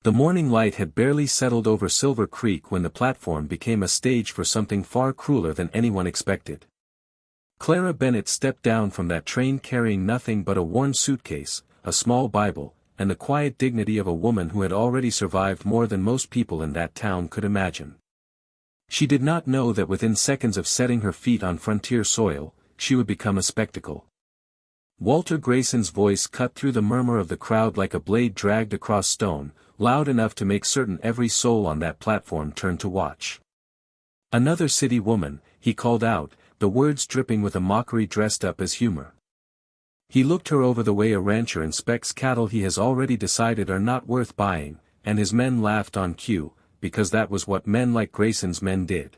The morning light had barely settled over Silver Creek when the platform became a stage for something far crueler than anyone expected. Clara Bennett stepped down from that train carrying nothing but a worn suitcase, a small Bible, and the quiet dignity of a woman who had already survived more than most people in that town could imagine. She did not know that within seconds of setting her feet on frontier soil, she would become a spectacle. Walter Grayson's voice cut through the murmur of the crowd like a blade dragged across stone, loud enough to make certain every soul on that platform turned to watch. "Another city woman," he called out, the words dripping with a mockery dressed up as humor. He looked her over the way a rancher inspects cattle he has already decided are not worth buying, and his men laughed on cue, because that was what men like Grayson's men did.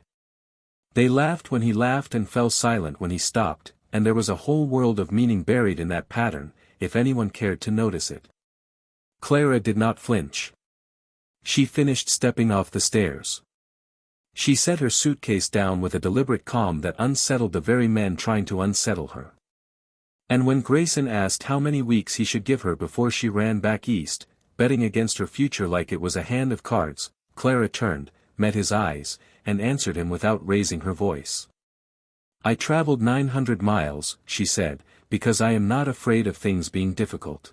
They laughed when he laughed and fell silent when he stopped, and there was a whole world of meaning buried in that pattern, if anyone cared to notice it. Clara did not flinch. She finished stepping off the stairs. She set her suitcase down with a deliberate calm that unsettled the very men trying to unsettle her. And when Grayson asked how many weeks he should give her before she ran back east, betting against her future like it was a hand of cards, Clara turned, met his eyes, and answered him without raising her voice. "I traveled 900 miles, she said, because I am not afraid of things being difficult.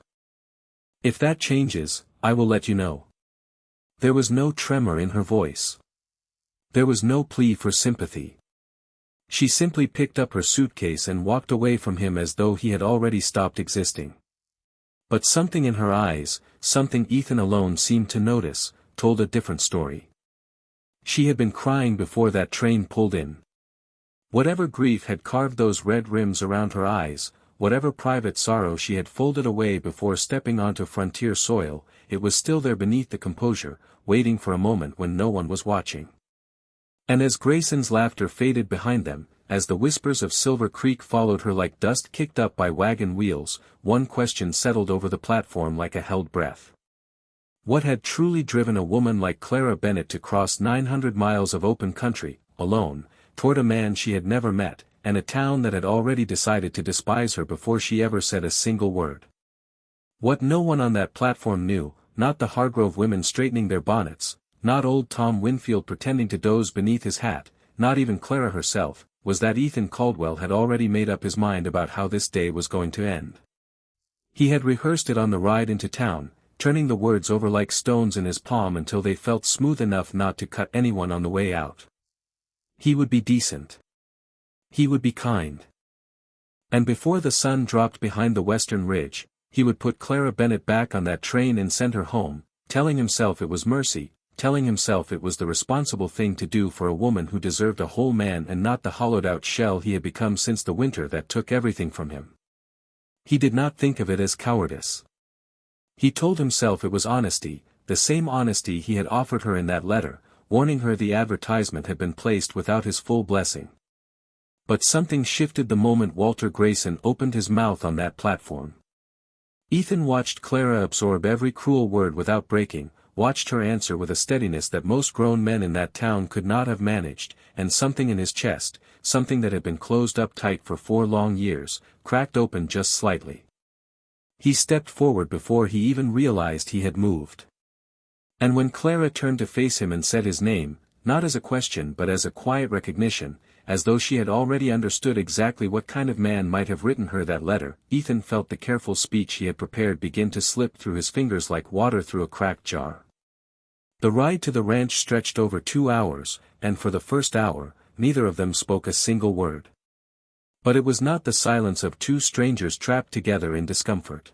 If that changes, I will let you know." There was no tremor in her voice. There was no plea for sympathy. She simply picked up her suitcase and walked away from him as though he had already stopped existing. But something in her eyes, something Ethan alone seemed to notice, told a different story. She had been crying before that train pulled in. Whatever grief had carved those red rims around her eyes, whatever private sorrow she had folded away before stepping onto frontier soil, it was still there beneath the composure, waiting for a moment when no one was watching. And as Grayson's laughter faded behind them, as the whispers of Silver Creek followed her like dust kicked up by wagon wheels, one question settled over the platform like a held breath. What had truly driven a woman like Clara Bennett to cross 900 miles of open country, alone, toward a man she had never met, and a town that had already decided to despise her before she ever said a single word? What no one on that platform knew, not the Hargrove women straightening their bonnets, not old Tom Winfield pretending to doze beneath his hat, not even Clara herself, was that Ethan Caldwell had already made up his mind about how this day was going to end. He had rehearsed it on the ride into town, turning the words over like stones in his palm until they felt smooth enough not to cut anyone on the way out. He would be decent. He would be kind. And before the sun dropped behind the western ridge, he would put Clara Bennett back on that train and send her home, telling himself it was mercy, telling himself it was the responsible thing to do for a woman who deserved a whole man and not the hollowed-out shell he had become since the winter that took everything from him. He did not think of it as cowardice. He told himself it was honesty, the same honesty he had offered her in that letter, warning her the advertisement had been placed without his full blessing. But something shifted the moment Walter Grayson opened his mouth on that platform. Ethan watched Clara absorb every cruel word without breaking, watched her answer with a steadiness that most grown men in that town could not have managed, and something in his chest, something that had been closed up tight for 4 long years, cracked open just slightly. He stepped forward before he even realized he had moved. And when Clara turned to face him and said his name, not as a question but as a quiet recognition, as though she had already understood exactly what kind of man might have written her that letter, Ethan felt the careful speech he had prepared begin to slip through his fingers like water through a cracked jar. The ride to the ranch stretched over 2 hours, and for the first hour, neither of them spoke a single word. But it was not the silence of 2 strangers trapped together in discomfort.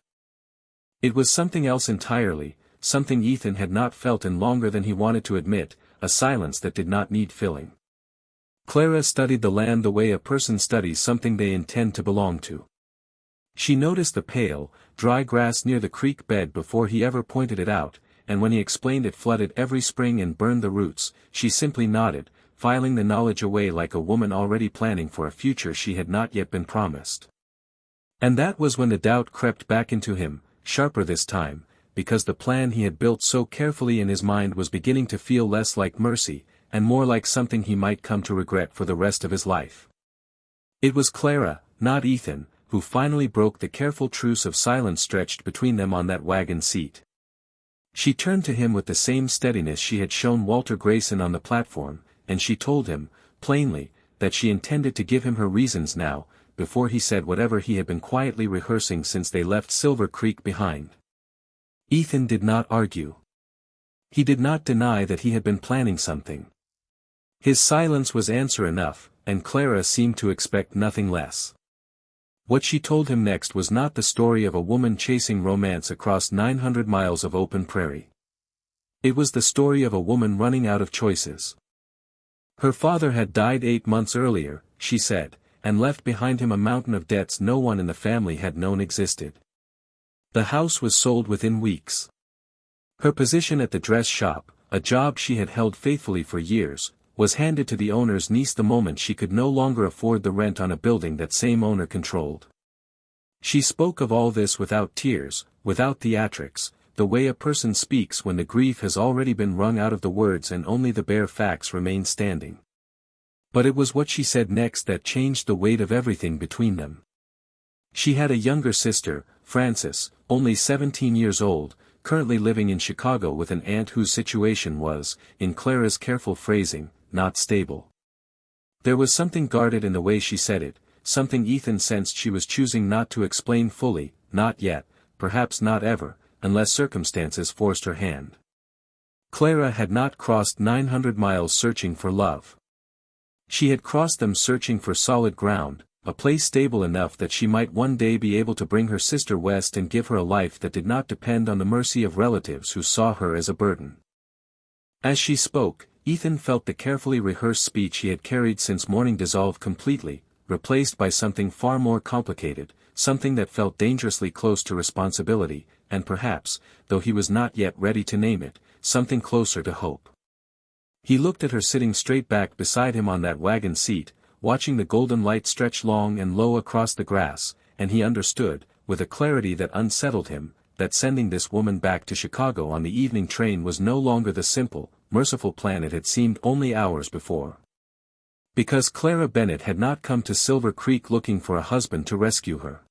It was something else entirely, something Ethan had not felt in longer than he wanted to admit, a silence that did not need filling. Clara studied the land the way a person studies something they intend to belong to. She noticed the pale, dry grass near the creek bed before he ever pointed it out, and when he explained it flooded every spring and burned the roots, she simply nodded, filing the knowledge away like a woman already planning for a future she had not yet been promised. And that was when the doubt crept back into him, sharper this time, because the plan he had built so carefully in his mind was beginning to feel less like mercy, and more like something he might come to regret for the rest of his life. It was Clara, not Ethan, who finally broke the careful truce of silence stretched between them on that wagon seat. She turned to him with the same steadiness she had shown Walter Grayson on the platform, and she told him, plainly, that she intended to give him her reasons now, before he said whatever he had been quietly rehearsing since they left Silver Creek behind. Ethan did not argue. He did not deny that he had been planning something. His silence was answer enough, and Clara seemed to expect nothing less. What she told him next was not the story of a woman chasing romance across 900 miles of open prairie. It was the story of a woman running out of choices. Her father had died 8 months earlier, she said, and left behind him a mountain of debts no one in the family had known existed. The house was sold within weeks. Her position at the dress shop, a job she had held faithfully for years, was handed to the owner's niece the moment she could no longer afford the rent on a building that same owner controlled. She spoke of all this without tears, without theatrics, the way a person speaks when the grief has already been wrung out of the words and only the bare facts remain standing. But it was what she said next that changed the weight of everything between them. She had a younger sister, Frances, only 17 years old, currently living in Chicago with an aunt whose situation was, in Clara's careful phrasing, not stable. There was something guarded in the way she said it, something Ethan sensed she was choosing not to explain fully, not yet, perhaps not ever, unless circumstances forced her hand. Clara had not crossed 900 miles searching for love. She had crossed them searching for solid ground, a place stable enough that she might one day be able to bring her sister west and give her a life that did not depend on the mercy of relatives who saw her as a burden. As she spoke, Ethan felt the carefully rehearsed speech he had carried since morning dissolve completely, replaced by something far more complicated, something that felt dangerously close to responsibility, and perhaps, though he was not yet ready to name it, something closer to hope. He looked at her sitting straight back beside him on that wagon seat, watching the golden light stretch long and low across the grass, and he understood, with a clarity that unsettled him, that sending this woman back to Chicago on the evening train was no longer the simple, merciful plan it had seemed only hours before. Because Clara Bennett had not come to Silver Creek looking for a husband to rescue her.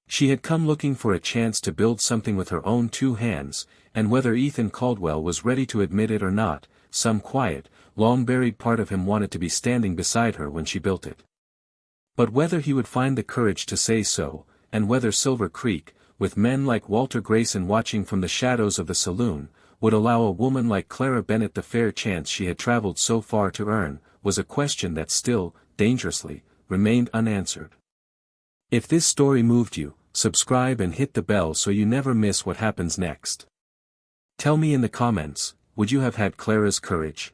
She had come looking for a chance to build something with her own 2 hands, and whether Ethan Caldwell was ready to admit it or not, some quiet, long-buried part of him wanted to be standing beside her when she built it. But whether he would find the courage to say so, and whether Silver Creek, with men like Walter Grayson watching from the shadows of the saloon, would allow a woman like Clara Bennett the fair chance she had traveled so far to earn, was a question that still, dangerously, remained unanswered. If this story moved you, subscribe and hit the bell so you never miss what happens next. Tell me in the comments, would you have had Clara's courage?